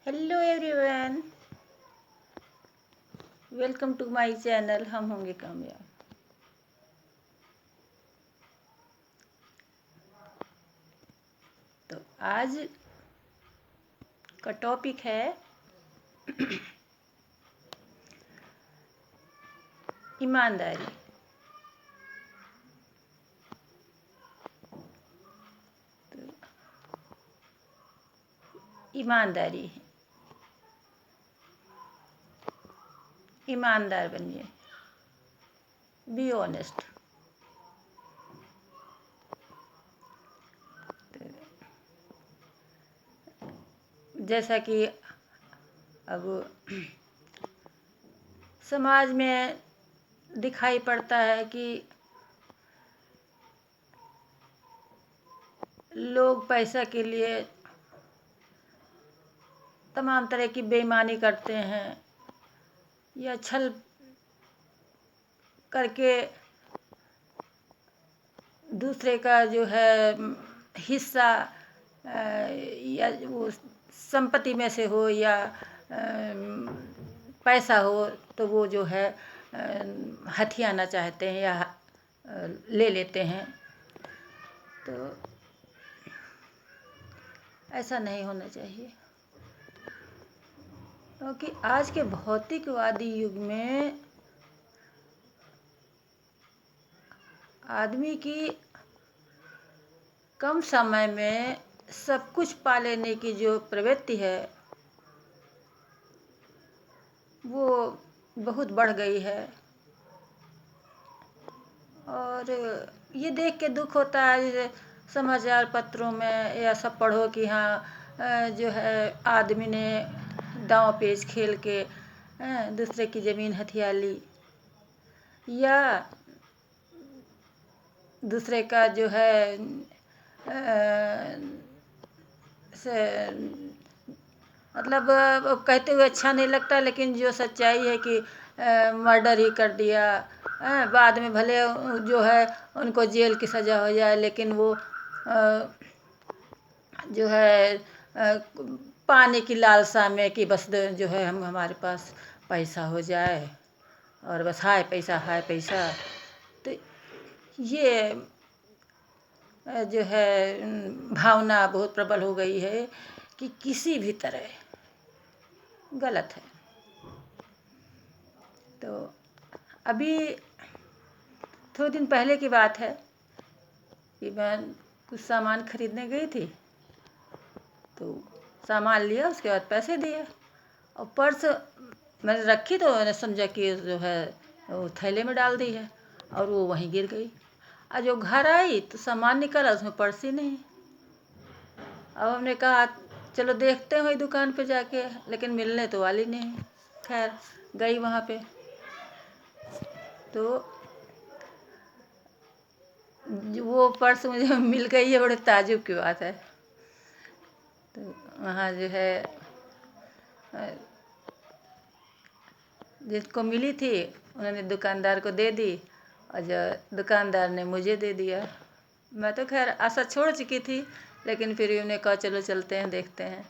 Hello everyone, welcome to my channel. हम होंगे कामयाब। तो आज का टॉपिक है ईमानदारी। तो ईमानदारी, ईमानदार बनिए, बी ऑनेस्ट। जैसा कि अब समाज में दिखाई पड़ता है कि लोग पैसा के लिए तमाम तरह की बेईमानी करते हैं या छल करके दूसरे का जो है हिस्सा या वो संपत्ति में से हो या पैसा हो तो वो जो है हथियाना चाहते हैं या ले लेते हैं। तो ऐसा नहीं होना चाहिए, क्योंकि आज के भौतिकवादी युग में आदमी की कम समय में सब कुछ पा लेने की जो प्रवृत्ति है वो बहुत बढ़ गई है। और ये देख के दुख होता है, जैसे समाचार पत्रों में या सब पढ़ो कि हाँ जो है आदमी ने दांव पेच खेल के दूसरे की ज़मीन हथिया ली, या दूसरे का जो है से मतलब कहते हुए अच्छा नहीं लगता, लेकिन जो सच्चाई है कि मर्डर ही कर दिया। बाद में भले जो है उनको जेल की सज़ा हो जाए, लेकिन वो जो है पाने की लालसा में कि बस जो है हमारे पास पैसा हो जाए और बस हाय पैसा हाय पैसा। तो ये जो है भावना बहुत प्रबल हो गई है कि किसी भी तरह गलत है। तो अभी थोड़े दिन पहले की बात है कि मैं कुछ सामान खरीदने गई थी। तो सामान लिया, उसके बाद पैसे दिए और पर्स मैंने रखी, तो मैंने समझा कि जो है वो थैले में डाल दी है और वो वहीं गिर गई। और जो घर आई तो सामान निकाला, उसमें पर्स ही नहीं। अब हमने कहा चलो देखते हैं वही दुकान पे जाके, लेकिन मिलने तो वाली नहीं। खैर गई वहाँ पे, तो वो पर्स मुझे मिल गई है। बड़े ताजुब की बात है। तो वहाँ जो है जिसको मिली थी उन्होंने दुकानदार को दे दी और जो दुकानदार ने मुझे दे दिया। मैं तो खैर आशा छोड़ चुकी थी, लेकिन फिर भी उन्हें कहा चलो चलते हैं देखते हैं।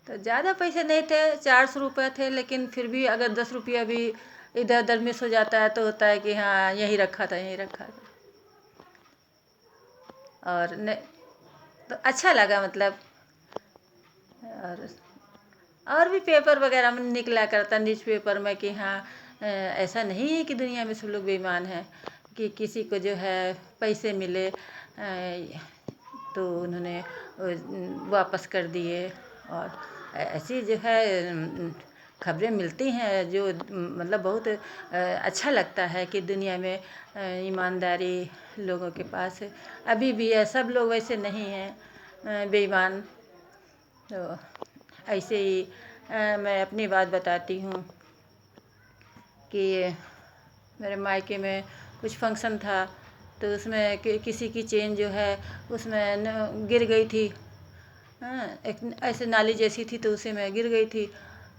तो ज़्यादा पैसे नहीं थे, 400 रुपये थे, लेकिन फिर भी अगर 10 रुपया भी इधर उधर मिस हो जाता है तो होता है कि हाँ यहीं रखा था यहीं रखा था। और न तो अच्छा लगा मतलब। और भी पेपर वगैरह में निकला करता, न्यूज़पेपर में कि हाँ ऐसा नहीं है कि दुनिया में सब लोग बेईमान हैं, कि किसी को जो है पैसे मिले तो उन्होंने वापस कर दिए। और ऐसी जो है खबरें मिलती हैं जो मतलब बहुत अच्छा लगता है कि दुनिया में ईमानदारी लोगों के पास अभी भी है। सब लोग वैसे नहीं हैं बेईमान। तो ऐसे ही मैं अपनी बात बताती हूँ कि मेरे मायके में कुछ फंक्शन था, तो उसमें किसी की चेन जो है उसमें गिर गई थी। एक ऐसे नाली जैसी थी, तो उसी में गिर गई थी।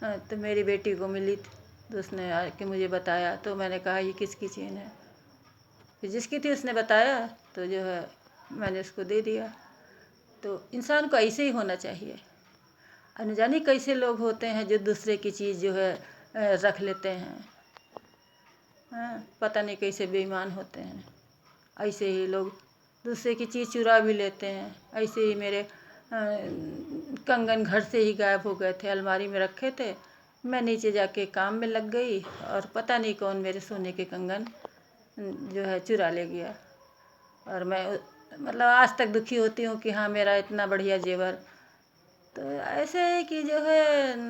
तो मेरी बेटी को मिली, तो उसने आके मुझे बताया। तो मैंने कहा ये किसकी चेन है? फिर जिसकी थी उसने बताया, तो जो है मैंने उसको दे दिया। तो इंसान को ऐसे ही होना चाहिए। अनजाने कैसे लोग होते हैं जो दूसरे की चीज़ जो है रख लेते हैं। हाँ, पता नहीं कैसे बेईमान होते हैं। ऐसे ही लोग दूसरे की चीज़ चुरा भी लेते हैं। ऐसे ही मेरे कंगन घर से ही गायब हो गए थे, अलमारी में रखे थे। मैं नीचे जाके काम में लग गई और पता नहीं कौन मेरे सोने के कंगन जो है चुरा ले गया। और मैं मतलब आज तक दुखी होती हूँ कि हाँ, मेरा इतना बढ़िया जेवर। तो ऐसे है कि जो है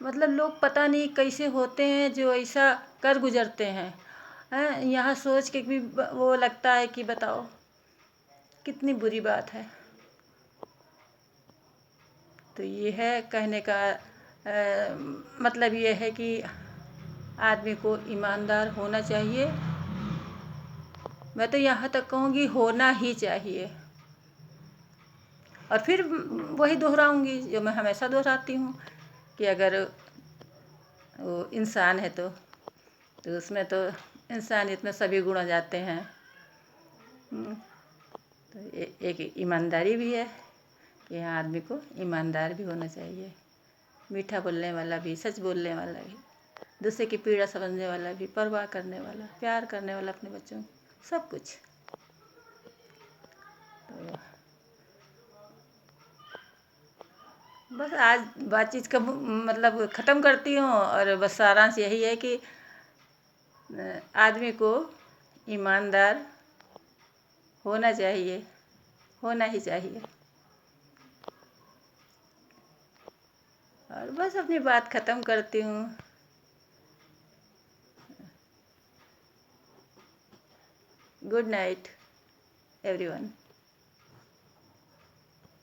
मतलब लोग पता नहीं कैसे होते हैं जो ऐसा कर गुजरते हैं। हैं, यहाँ सोच के भी वो लगता है कि बताओ कितनी बुरी बात है। तो ये है कहने का मतलब ये है कि आदमी को ईमानदार होना चाहिए। मैं तो यहाँ तक कहूँगी होना ही चाहिए। और फिर वही दोहराऊंगी जो मैं हमेशा दोहराती हूँ कि अगर वो इंसान है तो उसमें तो इंसानियत में सभी गुण आ जाते हैं। तो एक ईमानदारी भी है कि हाँ, आदमी को ईमानदार भी होना चाहिए। मीठा बोलने वाला भी, सच बोलने वाला भी, दूसरे की पीड़ा समझने वाला भी, परवाह करने वाला, प्यार करने वाला अपने बच्चों, सब कुछ। तो बस आज बातचीत का मतलब ख़त्म करती हूँ और बस सारांश यही है कि आदमी को ईमानदार होना चाहिए, होना ही चाहिए। और बस अपनी बात ख़त्म करती हूँ। Good night everyone.